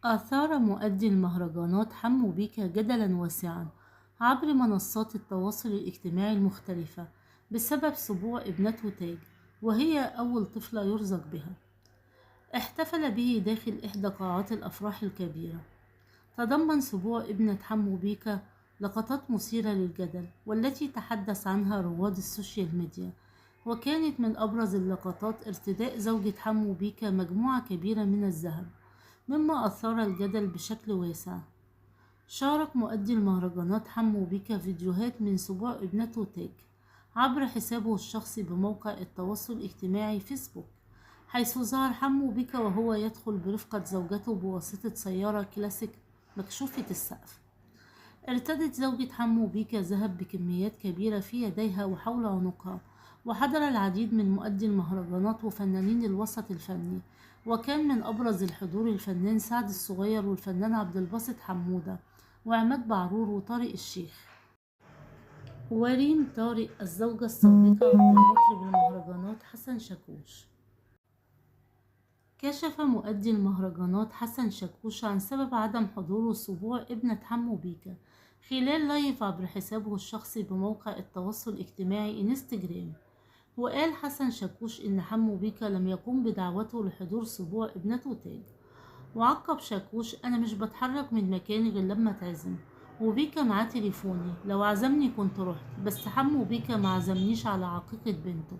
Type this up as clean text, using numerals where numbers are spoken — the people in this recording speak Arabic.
أثار مؤدي المهرجانات حمو بيكا جدلا واسعا عبر منصات التواصل الاجتماعي المختلفة بسبب سبوع ابنته تاج، وهي أول طفلة يرزق بها. احتفل به داخل إحدى قاعات الأفراح الكبيرة. تضمن سبوع ابنة حمو بيكا لقطات مثيرة للجدل، والتي تحدث عنها رواد السوشيال ميديا. وكانت من أبرز اللقطات ارتداء زوجة حمو بيكا مجموعة كبيرة من الذهب، مما أثار الجدل بشكل واسع. شارك مؤدي المهرجانات حمو بيكا فيديوهات من سبوع ابنته تاج عبر حسابه الشخصي بموقع التواصل الاجتماعي فيسبوك، حيث ظهر حمو بيكا وهو يدخل برفقة زوجته بواسطة سيارة كلاسيك مكشوفة السقف. ارتدت زوجة حمو بيكا ذهب بكميات كبيرة في يديها وحول عنقها، وحضر العديد من مؤدي المهرجانات وفنانين الوسط الفني. وكان من أبرز الحضور الفنان سعد الصغير والفنان عبد الباسط حمودة وعماد بعرور وطارق الشيخ وريم طارق الزوجة السابقة لمطرب المهرجانات حسن شاكوش. كشف مؤدي المهرجانات حسن شاكوش عن سبب عدم حضوره سبوع ابنة حمو بيكا خلال لايف عبر حسابه الشخصي بموقع التواصل الاجتماعي انستجرام. وقال حسن شاكوش إن حمو بيكا لم يقوم بدعوته لحضور سبوع ابنته تاج. وعقب شاكوش: أنا مش بتحرك من مكاني غير لما تعزم، وبيكا معاه تليفوني، لو عزمني كنت رحت، بس حمو بيكا معزمنيش على عقيقة بنته.